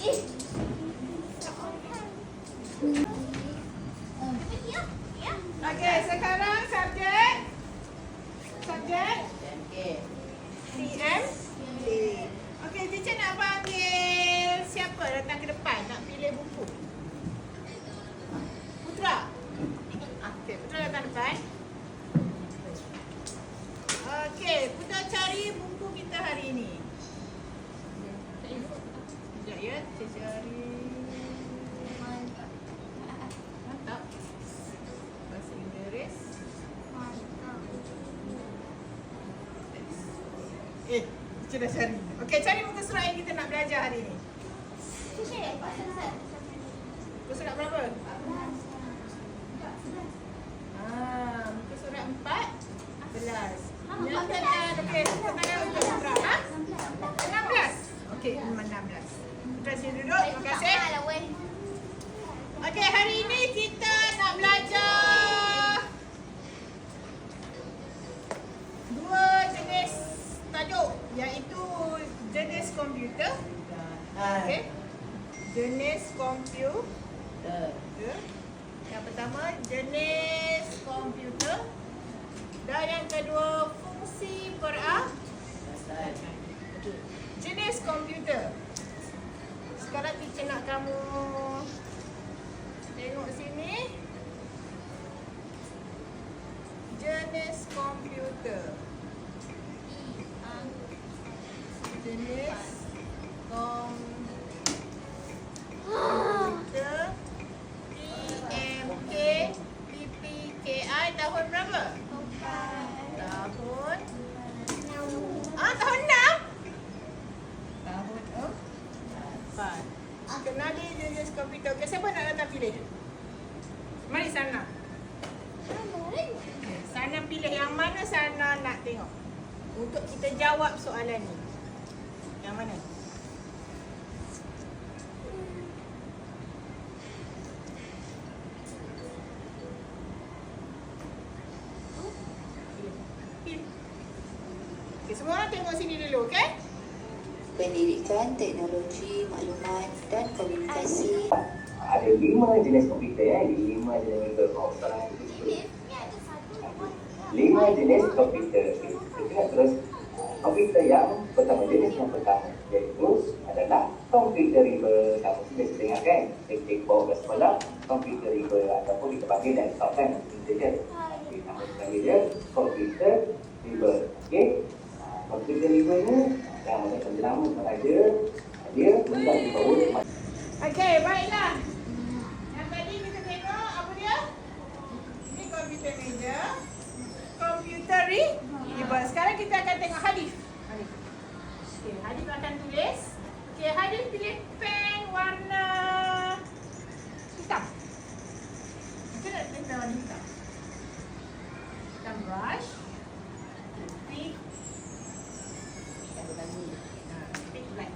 Okey, sekarang subjek TM. Okey, teacher nak panggil siapa datang ke depan nak pilih buku? Putra. Okey, Putra datang depan. Okey, Putra cari buku kita hari ini. Sekejap ya, saya cari. Mantap. Bahasa Inggeris. Teacher dah cari. Okey, cari muka surat yang kita nak belajar hari ini. Muka surat berapa? Muka surat 14. Nyatakan, okey, sebenarnya untuk Putra. 16. Okey, 16. Putra sini duduk, terima kasih. Okey, hari ini kita nak belajar dua jenis tajuk, iaitu jenis komputer. Okey. Jenis komputer. Yang pertama, jenis komputer. Dan yang kedua, fungsi peralatan. Jenis komputer. Sekarang teacher nak kamu tengok sini. Jenis komputer. Jenis komputer. TMK PPKI tahun berapa? Tahun 6? Tahun 4. Kenali jenis komputer. Okay, siapa nak datang pilih? Mari Sana. Sana pilih yang mana Sana nak tengok untuk kita jawab soalan ni. Yang mana? Okay, semua orang tengok sini dulu, okey? Pendidikan, teknologi, maklumat dan komunikasi. Ada 5 jenis komputer ya, 5 jenis komputer. 5 jenis komputer. Kita tengok terus komputer yang pertama, jenis yang pertama iaitu adalah komputer riba. Kamu sudah dengar kan? Cek bawa ke sekolah, komputer riba ataupun kita panggil laptop kan? Kita je. Nama kita panggil dia komputer riba. Okey. Komputer riba ni yang macam lama saja dia mudah dibawa. Okey, baiklah. Yang tadi kita tengok apa dia? Ini komputer meja. Komputer riba. Sekarang kita akan tengok hadis. Okey, hadis akan tulis. Okey, hadis pilih pen warna hitam. Kita nak tulis warna hitam. Hitam brush. Pick. Pick black.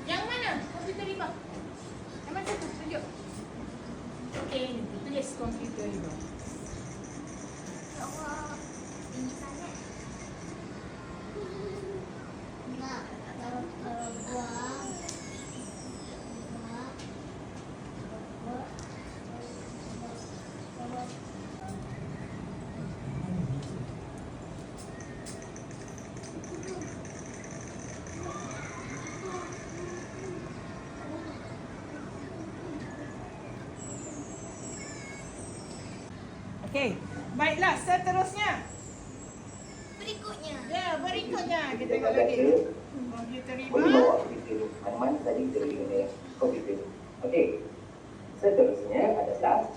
Yang mana? Komputer riba. Yang mana satu? Tunjuk. Okey, tulis komputer riba. Okey, baiklah seterusnya. Berikutnya kita tengok lagi. Komputer riba. Mana tadi dari komputer. Okey. Seterusnya adalah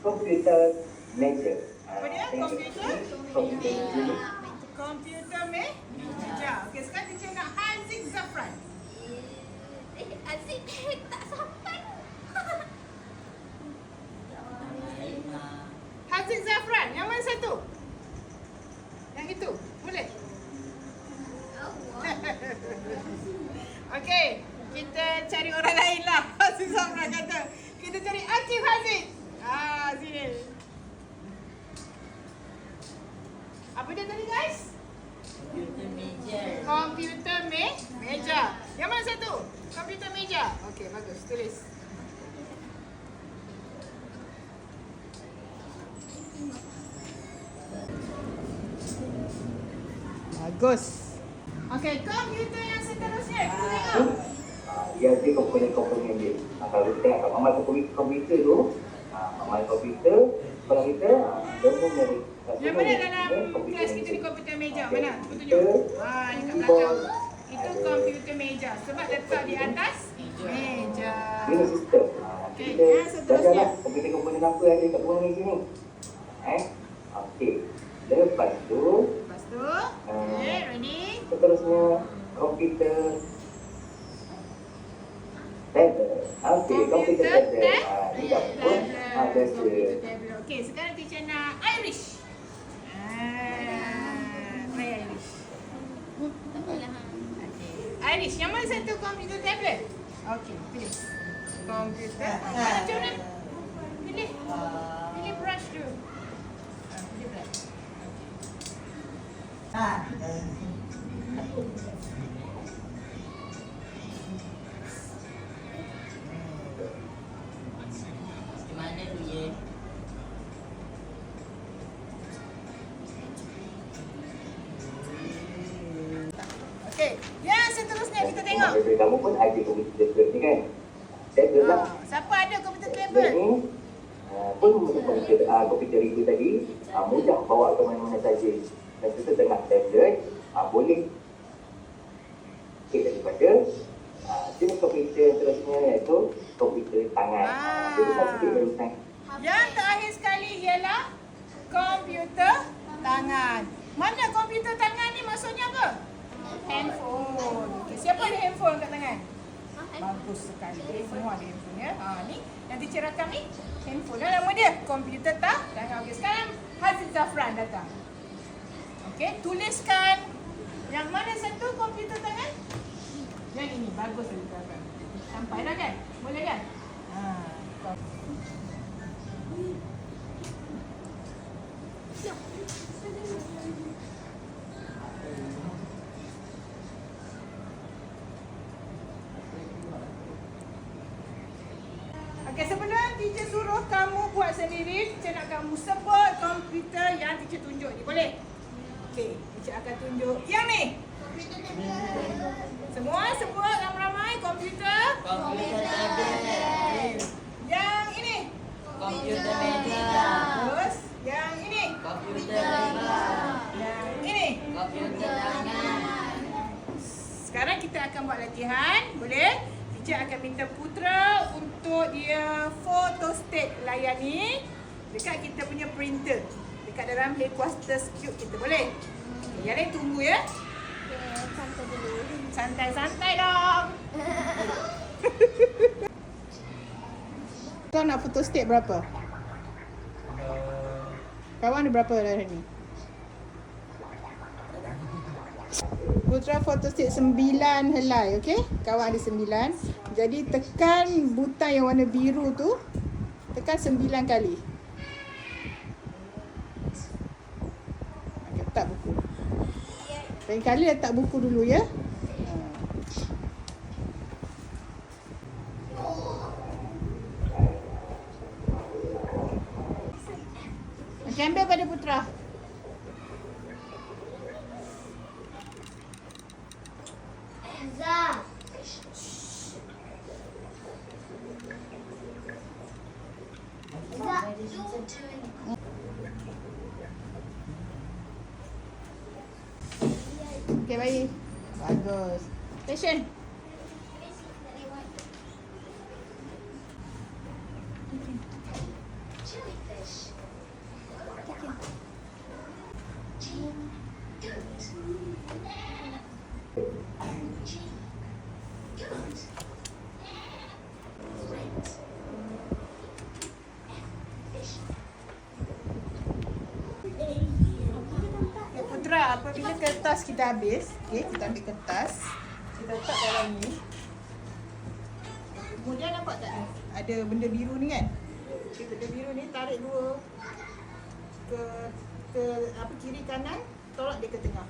komputer meja. Apa dia? Komputer? Komputer. Komputer meja. Okey, sekarang kita nak Haziq Zafran. Aziz tak sampai. Haziq Zafran, yang mana satu? Yang itu, boleh? Okey, kita cari orang lain lah. Haziq Zafran kata. Kita cari Akif Haziq. Sini. Apa dia tadi guys? Komputer meja. Komputer meja. Yang mana satu? Komputer meja. Okey, bagus. Tulis. Bagus. Okey, komputer yang seterusnya. Kita tengok. Dia ada komponen-komponen dia. Kalau kita tengok kat mamal komputer tu, mamal komputer, sekolah kita, dia pun dari Yang mana dalam kelas kita ni komputer meja? Mana? Tunjuk. Ni kat belakang. Itu komputer meja. Sebab letak di atas meja. Ini sistem. Okey, Kita yang seterusnya. belajarlah komponen-komponen apa yang ada kat bawah meja ni. Okey. Lepas tu, Lepas tu, okey, ready? seterusnya komputer tablet. Okey, komputer tablet. Ini dah pun biasa. Okey, sekarang teacher nak Irish. Try Irish. Okey. Irish, yang mana satu komputer tablet? Okey, pilih. Komputer. Macam mana? Pilih. Pilih brush tu. Pilih brush. Mana tu ye? Okey, yang seterusnya kita tengok. Daripada kamu pun ada komputer tablet ni kan? Tablet lah. Siapa ada komputer Tablet tablet? ni pun macam komputer ribu tadi, mudah bawa ke mana-mana saja. Dan kita tengah tablet, boleh daripada jenis komputer seterusnya iaitu komputer tangan. Jadi saya sikit barusan. Yang terakhir sekali ialah komputer tangan. Mana komputer tangan ni maksudnya apa? Handphone. Okay, siapa ada handphone kat tangan? Bagus sekali. Semua ada handphone ya. Ni yang teacher rakam ni handphone. Nama dia komputer tangan. Okey, sekarang Haziq Zafran datang. Okey, tuliskan yang mana satu komputer tangan? Yang ini bagus Haziq Zafran. Sampai dah kan? Boleh kan? Okey, sebelum teacher suruh kamu buat sendiri, teacher nak kamu sebut komputer yang teacher tunjuk ni. Boleh? Okey, teacher akan tunjuk yang ni. Semua sebut ramai-ramai komputer. Komputer tablet. Yang ini. Komputer meja. Terus yang ini. Komputer meja. Yang ini. Komputer tangan. Sekarang kita akan buat latihan. Boleh? Teacher akan minta Putra untuk dia photostat layar ni dekat kita punya printer. Dekat dalam headquarters cube kita. Boleh? Yang lain tunggu ya. Santai-santai dong. Kau nak photostat berapa? Kawan ada berapa dah ni? Putra photostat 9 helai, okey? Kawan ada 9. Jadi tekan butang yang warna biru tu. Tekan 9 kali. Okey, letak buku. Lain kali letak buku dulu ya. Okey, ambil pada Putra. Okey, baik. Bagus. Station. Putra, apabila kertas kita habis, okey, kita ambil kertas, kita letak dalam ni. Kemudian nampak tak ada benda biru ni kan? Okay, benda biru ni tarik dua ke apa kiri kanan, tolak dia ke tengah.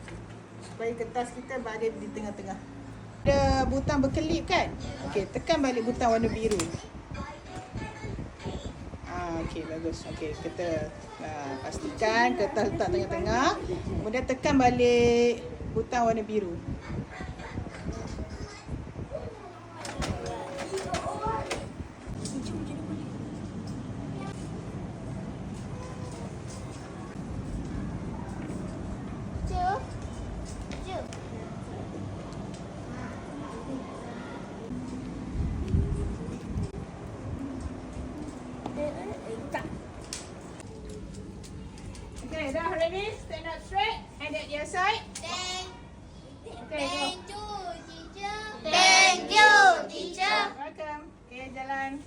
Supaya kertas kita berada di tengah-tengah. Ada butang berkelip kan? Okey, tekan balik butang warna biru. Okey, bagus. Okey, kita pastikan kertas letak tengah-tengah. Kemudian tekan balik butang warna biru. Okay, dah ready? Stand up straight. Hand at your side. Okay, go. Thank you, teacher. Welcome. Okay, jalan.